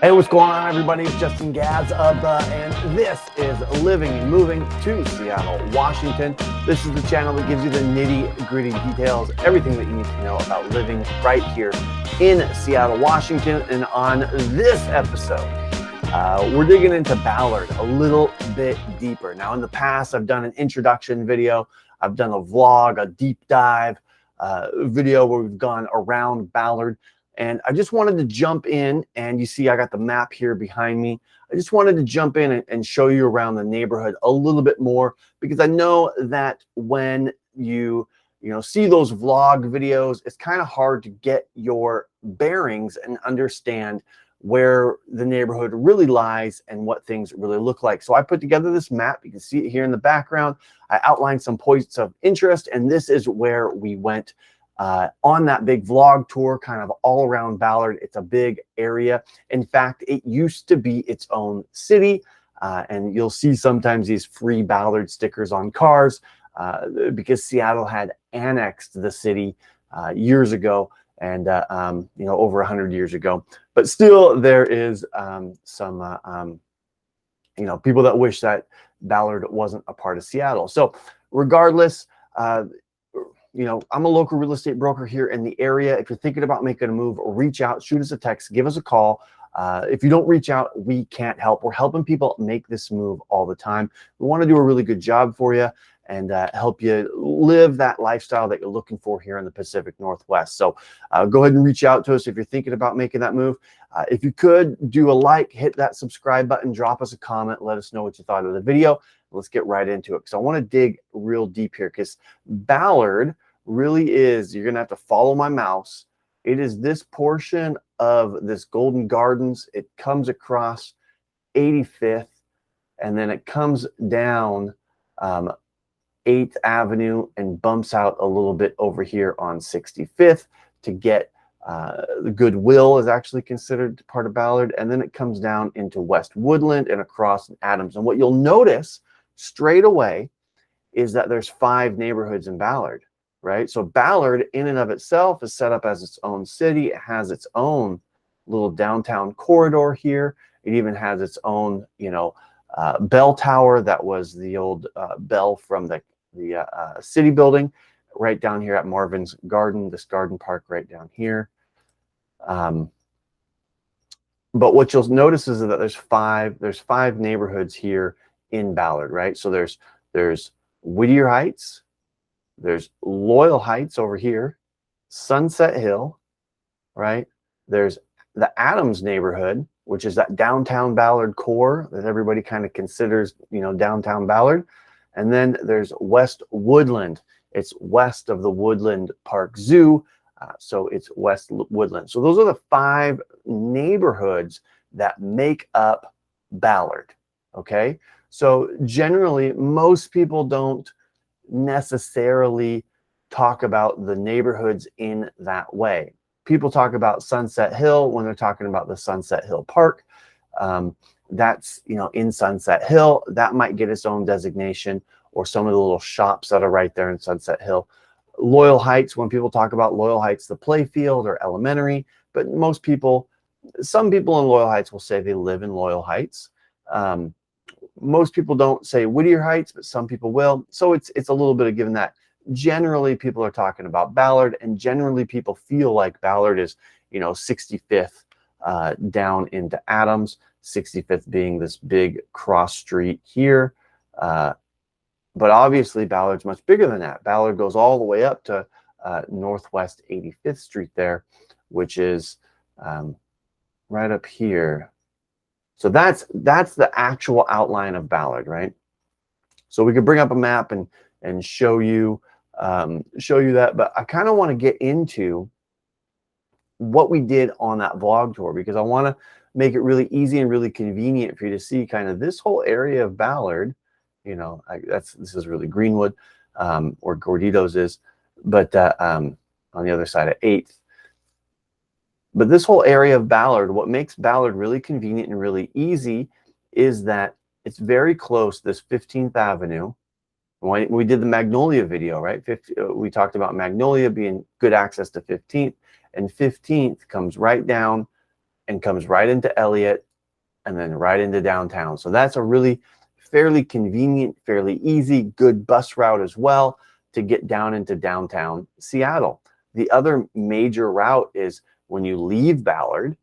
Hey, what's going on, everybody? It's Justin Gaz and this is Living and Moving to Seattle, Washington. This is the channel that gives you the nitty-gritty details, everything that you need to know about living right here in Seattle, Washington. And on this episode, we're digging into Ballard a little bit deeper. Now, in the past, I've done an introduction video. I've done a vlog, a deep dive video where we've gone around Ballard. And I just wanted to jump in, and you see I got the map here behind me. I just wanted to jump in and show you around the neighborhood a little bit more, because I know that when you see those vlog videos, it's kind of hard to get your bearings and understand where the neighborhood really lies and what things really look like. So I put together this map. You can see it here in the background. I outlined some points of interest, and this is where we went on that big vlog tour, kind of all around Ballard. It's a big area. In fact, it used to be its own city, and you'll see sometimes these free Ballard stickers on cars because Seattle had annexed the city years ago, and over 100 years ago. But still, there is some people that wish that Ballard wasn't a part of Seattle. So regardless, I'm a local real estate broker here in the area. If you're thinking about making a move, reach out, shoot us a text, give us a call. If you don't reach out, we can't help. We're helping people make this move all the time. We want to do a really good job for you and help you live that lifestyle that you're looking for here in the Pacific Northwest. So go ahead and reach out to us if you're thinking about making that move. If you could, do a like, hit that subscribe button, drop us a comment, let us know what you thought of the video. Let's get right into it, because I want to dig real deep here, because Ballard really is, you're going to have to follow my mouse. It is this portion of this Golden Gardens. It comes across 85th, and then it comes down 8th Avenue and bumps out a little bit over here on 65th to get the Goodwill is actually considered part of Ballard, and then it comes down into West Woodland and across Adams. And what you'll notice straight away is that there's 5 neighborhoods in Ballard, right? So Ballard in and of itself is set up as its own city. It has its own little downtown corridor here. It even has its own, bell tower that was the old bell from the city building right down here at Marvin's Garden, this garden park right down here. But what you'll notice is that there's five neighborhoods here in Ballard, right? So there's Whittier Heights, there's Loyal Heights over here, Sunset Hill, right? There's the Adams neighborhood, which is that downtown Ballard core that everybody kind of considers, downtown Ballard. And then there's West Woodland. It's west of the Woodland Park Zoo, so it's West Woodland. So those are the 5 neighborhoods that make up Ballard, okay? So generally, most people don't necessarily talk about the neighborhoods in that way. People talk about Sunset Hill when they're talking about the Sunset Hill Park. That's, in Sunset Hill, that might get its own designation, or some of the little shops that are right there in Sunset Hill. Loyal Heights, when people talk about Loyal Heights, the playfield or elementary, but some people in Loyal Heights will say they live in Loyal Heights. Most people don't say Whittier Heights, but some people will. So it's a little bit of given that. Generally, people are talking about Ballard, and generally people feel like Ballard is, 65th down into Adams, 65th being this big cross street here. But obviously Ballard's much bigger than that. Ballard goes all the way up to Northwest 85th Street there, which is right up here. So that's the actual outline of Ballard, right? So we could bring up a map and show you that, but I kind of want to get into what we did on that vlog tour, because I want to make it really easy and really convenient for you to see kind of this whole area of Ballard. This is really Greenwood, or Gordito's is, but on the other side of 8th. But this whole area of Ballard, what makes Ballard really convenient and really easy is that it's very close, this 15th Avenue. When we did the Magnolia video, right? We talked about Magnolia being good access to 15th, and 15th comes right down and comes right into Elliott and then right into downtown. So that's a really fairly convenient, fairly easy, good bus route as well to get down into downtown Seattle. The other major route is when you leave Ballard,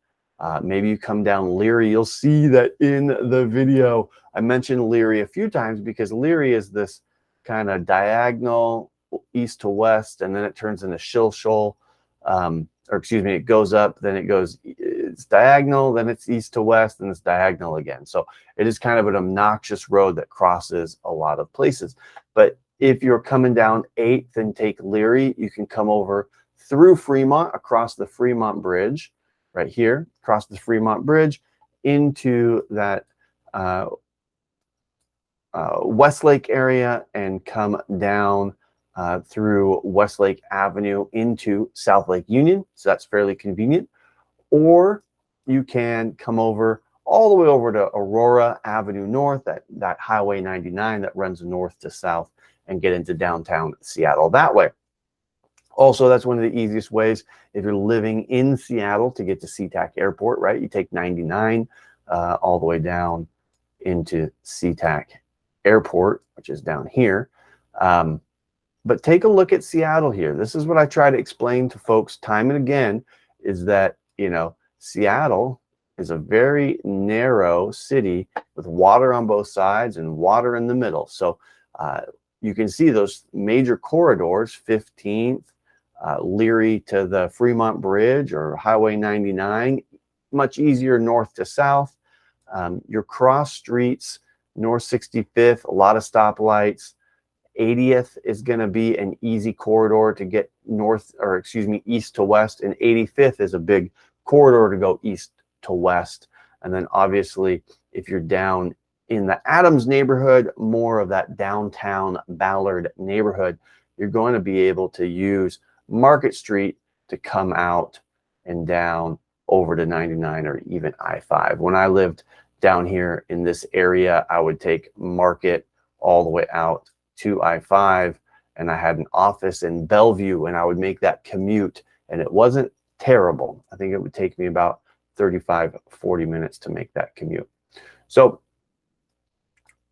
maybe you come down Leary. You'll see that in the video. I mentioned Leary a few times because Leary is this kind of diagonal east to west, and then it turns into Shilshole, or excuse me, it goes up, then it's diagonal, then it's east to west, and it's diagonal again. So it is kind of an obnoxious road that crosses a lot of places. But if you're coming down 8th and take Leary, you can come over through Fremont, across the Fremont Bridge, right here, across the Fremont Bridge, into that Westlake area, and come down through Westlake Avenue into South Lake Union. So that's fairly convenient. Or you can come over all the way over to Aurora Avenue North, that Highway 99 that runs north to south, and get into downtown Seattle that way. Also, that's one of the easiest ways if you're living in Seattle to get to SeaTac Airport, right? You take 99 all the way down into SeaTac Airport, which is down here. But take a look at Seattle here. This is what I try to explain to folks time and again, is that, you know, Seattle is a very narrow city with water on both sides and water in the middle. So you can see those major corridors, 15th, Leary to the Fremont Bridge or Highway 99, much easier north to south. Your cross streets, North 65th, a lot of stoplights. 80th is going to be an easy corridor to get east to west, and 85th is a big corridor to go east to west. And then obviously if you're down in the Adams neighborhood, more of that downtown Ballard neighborhood, you're going to be able to use Market Street to come out and down over to 99 or even I-5. When I lived down here in this area, I would take Market all the way out to I-5, and I had an office in Bellevue, and I would make that commute, and it wasn't terrible. I think it would take me about 35-40 minutes to make that commute. So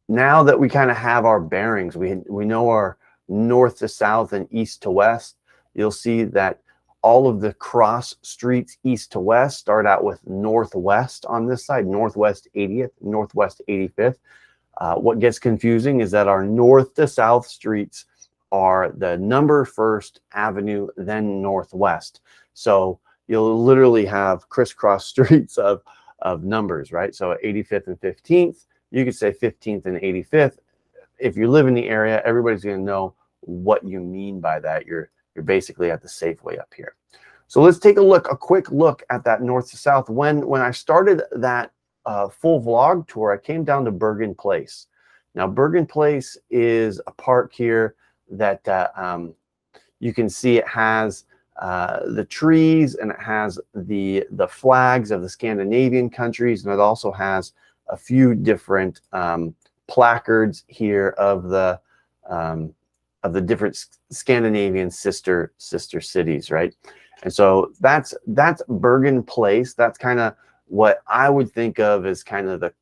now that we kind of have our bearings, we know our north to south and east to west, you'll see that all of the cross streets east to west start out with northwest on this side, northwest 80th, northwest 85th. What gets confusing is that our north to south streets are the number 1st Avenue, then northwest. So you'll literally have crisscross streets of numbers, right? So 85th and 15th, you could say 15th and 85th. If you live in the area, everybody's going to know what you mean by that. You're basically at the Safeway up here. So let's take a quick look at that north to south. When I started that full vlog tour, I came down to Bergen Place. Now, Bergen Place is a park here that you can see it has the trees, and it has the flags of the Scandinavian countries, and it also has a few different placards here of the different Scandinavian sister cities, right? And so that's Bergen Place. That's kind of what I would think of as kind of the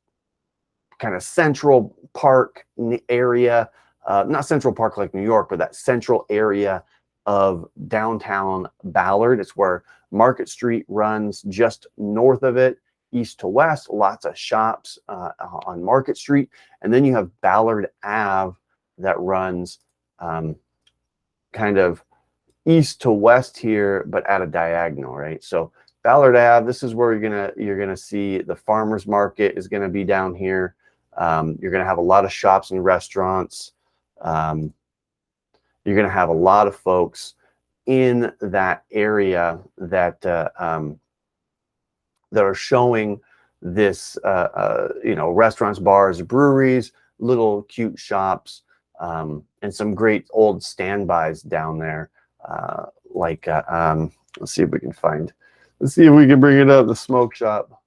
Central Park area, not Central Park like New York, but that central area of downtown Ballard. It's where Market Street runs just north of it, east to west, lots of shops on Market Street. And then you have Ballard Ave that runs kind of east to west here, but at a diagonal, right? So Ballard Ave, this is where you're gonna see the farmers market is gonna be down here. You're gonna have a lot of shops and restaurants. You're gonna have a lot of folks in that area that that are showing this, restaurants, bars, breweries, little cute shops, and some great old standbys down there. Let's see if we can find. Let's see if we can bring it up. The smoke shop.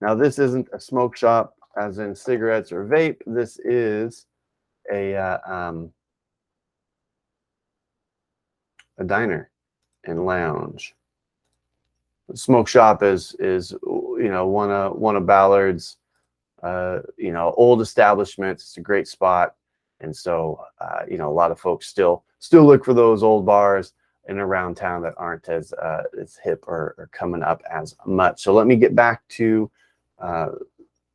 Now, this isn't a smoke shop, as in cigarettes or vape. This is a diner and lounge. Smoke shop is one of Ballard's old establishments. It's a great spot, and so a lot of folks still look for those old bars in around town that aren't as hip or coming up as much. So let me get back to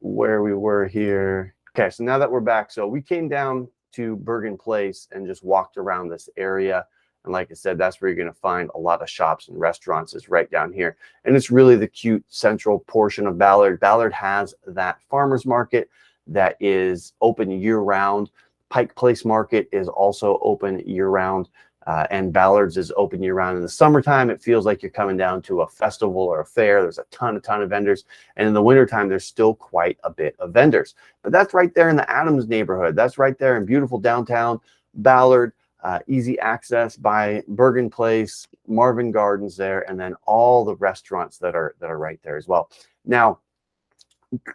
where we were here. Okay, so now that we're back, so we came down to Bergen Place and just walked around this area. And like I said, that's where you're going to find a lot of shops and restaurants, is right down here. And it's really the cute central portion of Ballard. Ballard has that farmer's market that is open year-round. Pike Place Market is also open year-round. And Ballard's is open year-round. In the summertime, it feels like you're coming down to a festival or a fair. There's a ton of vendors. And in the wintertime, there's still quite a bit of vendors. But that's right there in the Adams neighborhood. That's right there in beautiful downtown Ballard. Easy access by Bergen Place, Marvin Gardens there, and then all the restaurants that are right there as well. Now,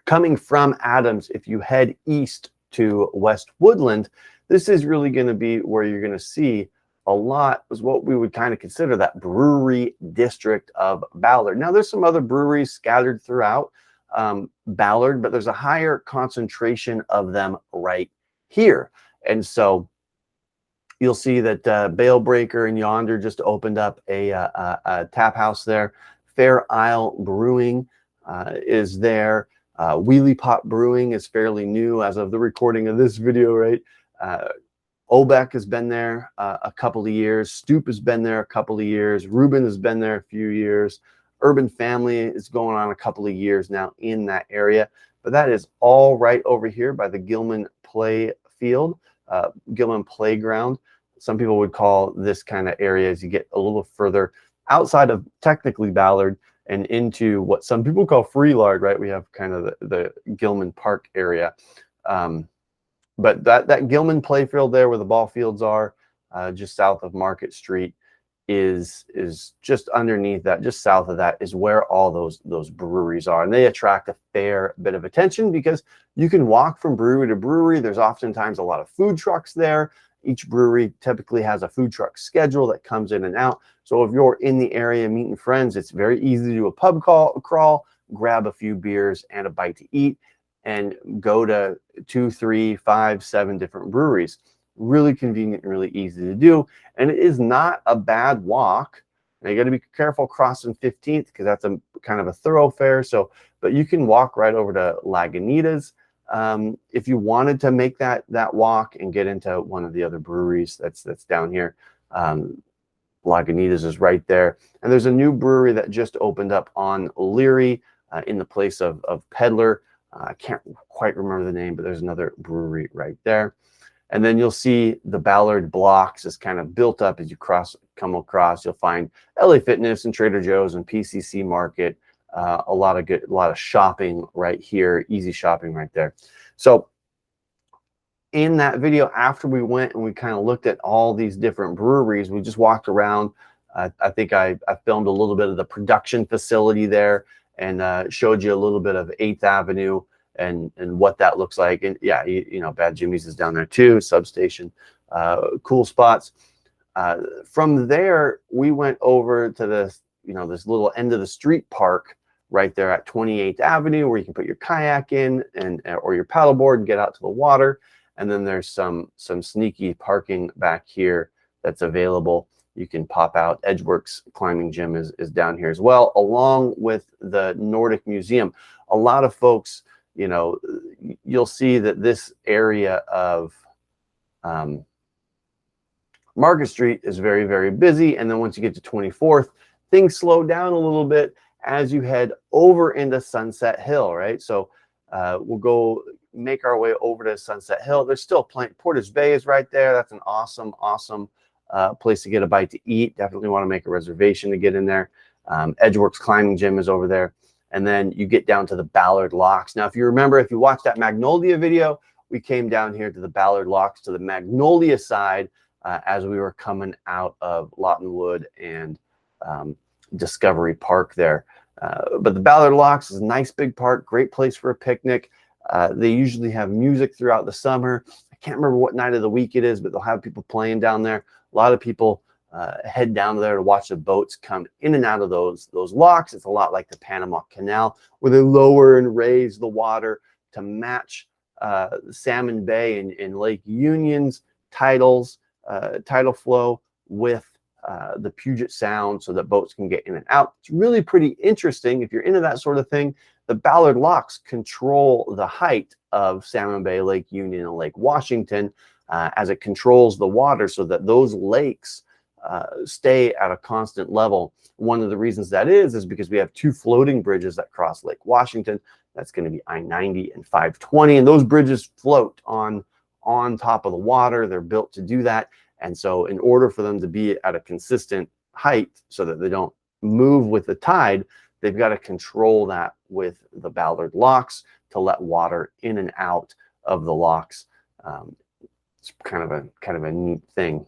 coming from Adams, if you head east to West Woodland, this is really going to be where you're going to see a lot, is what we would kind of consider that brewery district of Ballard. Now, there's some other breweries scattered throughout Ballard, but there's a higher concentration of them right here. And so you'll see that Bale Breaker and Yonder just opened up a tap house there. Fair Isle Brewing is there. Wheelie Pot Brewing is fairly new as of the recording of this video, right? Obeck has been there a couple of years. Stoop has been there a couple of years. Reuben has been there a few years. Urban Family is going on a couple of years now in that area. But that is all right over here by the Gilman Playground. Some people would call this kind of area, as you get a little further outside of technically Ballard and into what some people call Freelard, right? We have kind of the Gilman Park area. But that Gilman playfield there where the ball fields are, just south of Market Street, is just underneath that, just south of that, is where all those breweries are. And they attract a fair bit of attention because you can walk from brewery to brewery. There's oftentimes a lot of food trucks there. Each brewery typically has a food truck schedule that comes in and out. So if you're in the area meeting friends, it's very easy to do a pub crawl, grab a few beers and a bite to eat, and go to 2, 3, 5, 7 different breweries. Really convenient and really easy to do. And it is not a bad walk. Now you got to be careful crossing 15th because that's a kind of a thoroughfare. So, but you can walk right over to Lagunitas if you wanted to make that walk and get into one of the other breweries that's down here. Lagunitas is right there. And there's a new brewery that just opened up on Leary in the place of Peddler. I can't quite remember the name, but there's another brewery right there. And then you'll see the Ballard blocks is kind of built up as you come across. You'll find LA Fitness and Trader Joe's and PCC Market. A lot of shopping right here, easy shopping right there. So in that video, after we went and we kind of looked at all these different breweries, we just walked around. I think I filmed a little bit of the production facility there and showed you a little bit of 8th Avenue and what that looks like. And yeah, Bad Jimmy's is down there too, substation, cool spots. From there, we went over to this little end of the street park right there at 28th Avenue, where you can put your kayak in or your paddleboard and get out to the water. And then there's some sneaky parking back here that's available. You can pop out. Edgeworks Climbing Gym is down here as well, along with the Nordic Museum. A lot of folks, you'll see that this area of Market Street is very, very busy. And then once you get to 24th, things slow down a little bit as you head over into Sunset Hill, right? So we'll go make our way over to Sunset Hill. There's still plenty. Portage Bay is right there. That's an awesome place to get a bite to eat. Definitely want to make a reservation to get in there. Edgeworks Climbing Gym is over there. And then you get down to the Ballard Locks. Now, if you remember, if you watched that Magnolia video, we came down here to the Ballard Locks to the Magnolia side as we were coming out of Lawtonwood and Discovery Park there. But the Ballard Locks is a nice big park, great place for a picnic. They usually have music throughout the summer. I can't remember what night of the week it is, but they'll have people playing down there. A lot of people head down there to watch the boats come in and out of those locks. It's a lot like the Panama Canal, where they lower and raise the water to match Salmon Bay and Lake Union's tidal flow with the Puget Sound, so that boats can get in and out. It's really pretty interesting. If you're into that sort of thing, the Ballard locks control the height of Salmon Bay, Lake Union, and Lake Washington, as it controls the water so that those lakes stay at a constant level. One of the reasons that is because we have 2 floating bridges that cross Lake Washington. That's going to be I-90 and 520, and those bridges float on top of the water. They're built to do that. And so in order for them to be at a consistent height so that they don't move with the tide, they've got to control that with the Ballard locks to let water in and out of the locks. It's kind of a neat thing.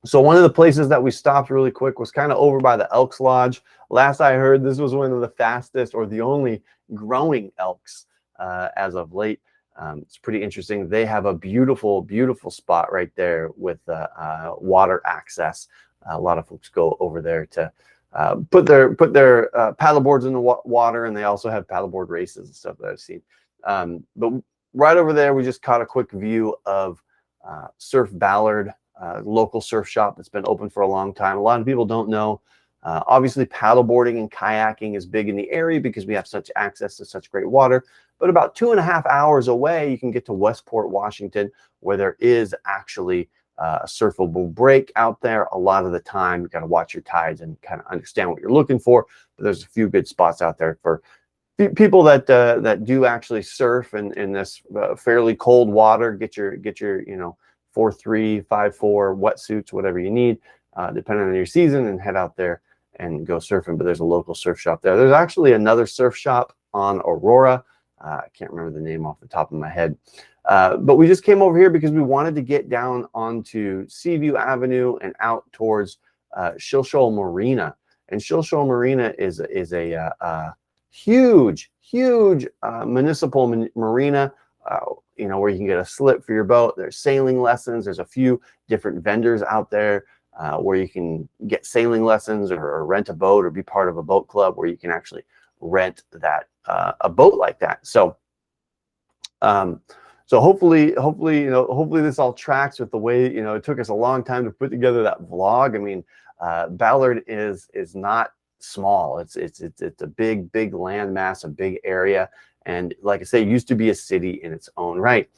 So one of the places that we stopped really quick was kind of over by the Elks Lodge. Last I heard, this was one of the fastest or the only growing elks as of late. It's pretty interesting. They have a beautiful, beautiful spot right there with water access. A lot of folks go over there to put their paddle boards in the water, and they also have paddleboard races and stuff that I've seen. But right over there, we just caught a quick view of Surf Ballard, local surf shop that's been open for a long time. A lot of people don't know. Obviously, paddleboarding and kayaking is big in the area because we have such access to such great water. But about 2.5 hours away, you can get to Westport, Washington, where there is actually a surfable break out there. A lot of the time, you got to watch your tides and kind of understand what you're looking for. But there's a few good spots out there for people that do actually surf in this fairly cold water. Get your 4.3, 5.4 wetsuits, whatever you need, depending on your season, and head out there and go surfing. But there's a local surf shop there. There's actually another surf shop on Aurora. I can't remember the name off the top of my head. But we just came over here because we wanted to get down onto Seaview Avenue and out towards Shilshole Marina. And Shilshole Marina is a huge municipal marina, where you can get a slip for your boat. There's sailing lessons. There's a few different vendors out there where you can get sailing lessons or rent a boat or be part of a boat club where you can actually rent that a boat like that. So hopefully this all tracks with the way, it took us a long time to put together that vlog. I mean, Ballard is not small. It's a big landmass, a big area. And like I say, it used to be a city in its own right.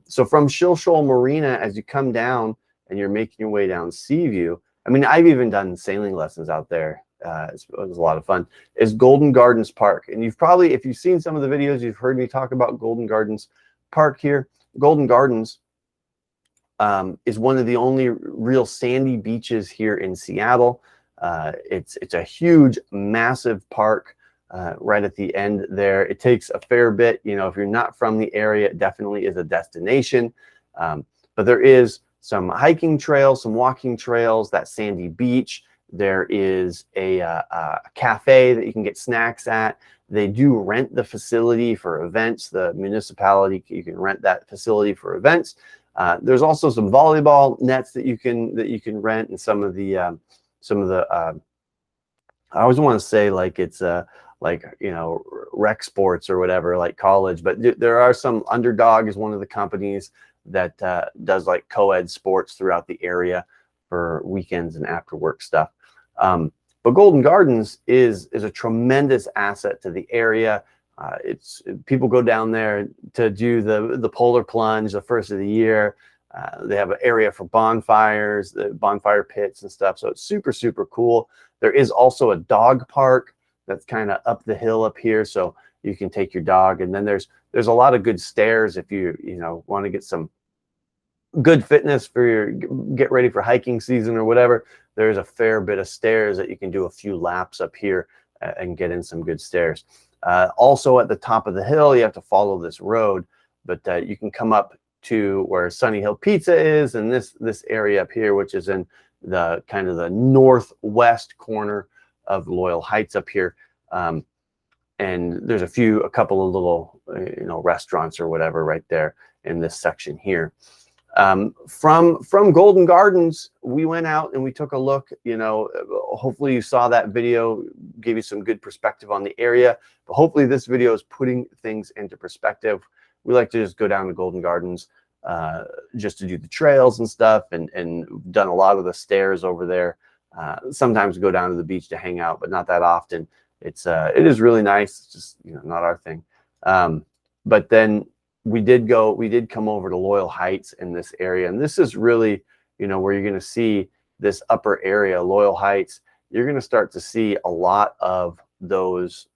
So from Shilshole Marina, as you come down and you're making your way down Seaview, I mean, I've even done sailing lessons out there. It was a lot of fun. Is Golden Gardens Park. And you've probably, if you've seen some of the videos, you've heard me talk about Golden Gardens Park here. Golden Gardens is one of the only real sandy beaches here in Seattle. It's a huge, massive park right at the end there. It takes a fair bit. If you're not from the area, it definitely is a destination. But there is some hiking trails, some walking trails, that sandy beach. There is a cafe that you can get snacks at. They do rent the facility for events. The municipality, you can rent that facility for events. There's also some volleyball nets that you can rent, and some of the I always want to say like it's rec sports or whatever, like college, but there are some. Underdog is one of the companies that does like co-ed sports throughout the area for weekends and after work stuff. But Golden Gardens is a tremendous asset to the area. People go down there to do the polar plunge the first of the year. They have an area for bonfires, the bonfire pits and stuff. So it's super, super cool. There is also a dog park that's kind of up the hill up here, so you can take your dog. And then there's a lot of good stairs if you want to get some good fitness for get ready for hiking season or whatever. There's a fair bit of stairs that you can do a few laps up here and get in some good stairs. Also at the top of the hill, you have to follow this road, but you can come up to where Sunny Hill Pizza is, and this area up here, which is in the kind of the northwest corner of Loyal Heights up here. And there's a couple of little restaurants or whatever right there in this section here. From Golden Gardens, we went out and we took a look. Hopefully you saw that video, gave you some good perspective on the area. But hopefully this video is putting things into perspective. We like to just go down to Golden Gardens just to do the trails and stuff, and done a lot of the stairs over there. Sometimes go down to the beach to hang out, but not that often. It is really nice. It's just not our thing. But then we did come over to Loyal Heights in this area, and this is really where you're going to see this upper area, Loyal Heights. You're going to start to see a lot of those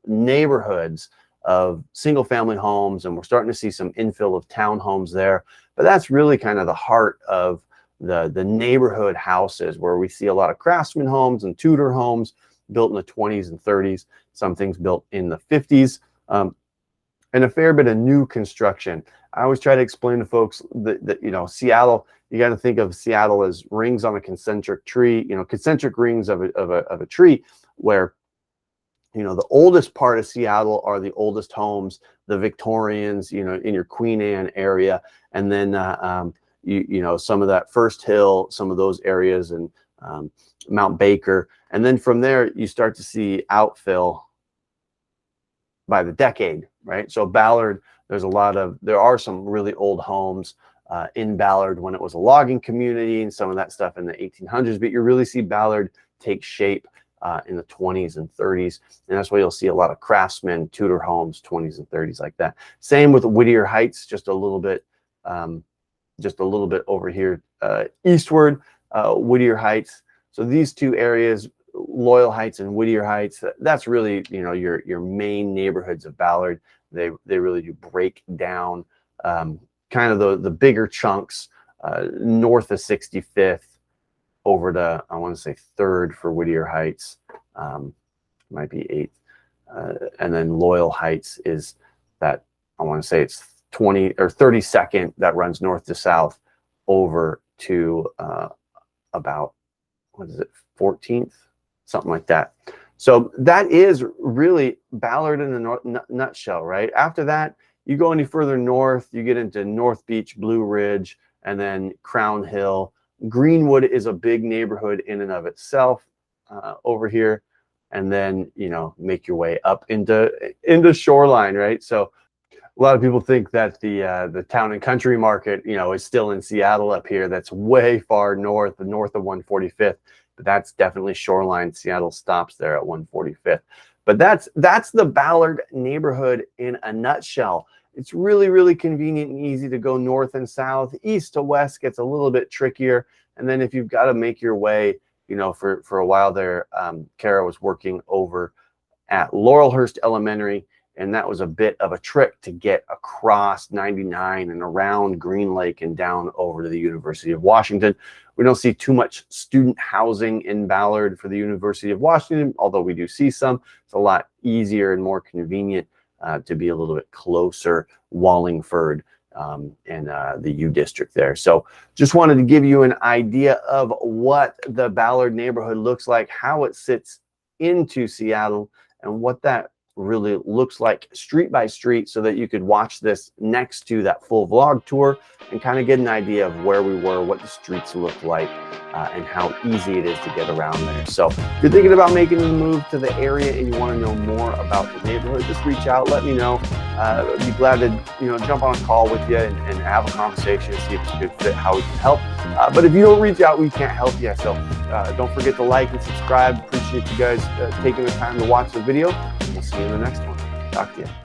neighborhoods of single family homes, and we're starting to see some infill of townhomes there. But that's really kind of the heart of the neighborhood houses, where we see a lot of craftsman homes and Tudor homes built in the 20s and 30s, some things built in the 50s, and a fair bit of new construction. I always try to explain to folks that Seattle, you got to think of Seattle as rings on a concentric tree, concentric rings of a tree, where the oldest part of Seattle are the oldest homes, the Victorians, in your Queen Anne area, and then some of that First Hill, some of those areas, and Mount Baker, and then from there you start to see outfill by the decade, right? So Ballard, there are some really old homes in Ballard when it was a logging community, and some of that stuff in the 1800s, but you really see Ballard take shape in the 20s and 30s, and that's why you'll see a lot of craftsman Tudor homes, 20s and 30s, like that. Same with Whittier Heights, just a little bit over here eastward, Whittier Heights. So these two areas, Loyal Heights and Whittier Heights, that's really your main neighborhoods of Ballard. They really do break down kind of the bigger chunks north of 65th over to, I want to say, 3rd for Whittier Heights, might be 8th, and then Loyal Heights is that, I want to say it's 20 or 32nd, that runs north to south over to about, what is it, 14th, something like that. So that is really Ballard in a nutshell, right? After that, you go any further north, you get into North Beach, Blue Ridge, and then Crown Hill. Greenwood is a big neighborhood in and of itself over here, and then make your way up into Shoreline, right? So a lot of people think that the town and country market is still in Seattle up here. That's way far north of 145th, but that's definitely Shoreline. Seattle stops there at 145th. But that's the Ballard neighborhood in a nutshell. It's really, really convenient and easy to go north and south. East to west gets a little bit trickier. And then if you've got to make your way, for a while there, Kara was working over at Laurelhurst Elementary, and that was a bit of a trip to get across 99 and around Green Lake and down over to the University of Washington. We don't see too much student housing in Ballard for the University of Washington, although we do see some. It's a lot easier and more convenient to be a little bit closer, Wallingford and the U District there. So just wanted to give you an idea of what the Ballard neighborhood looks like, how it sits into Seattle, and what that really looks like street by street, so that you could watch this next to that full vlog tour and kind of get an idea of where we were, what the streets look like, and how easy it is to get around there. So if you're thinking about making the move to the area and you want to know more about the neighborhood, just reach out, let me know. I'd be glad to jump on a call with you and have a conversation and see if it's a good fit, how we can help. But if you don't reach out, we can't help you. So don't forget to like and subscribe. Appreciate you guys taking the time to watch the video. We'll see you in the next one. Talk to you.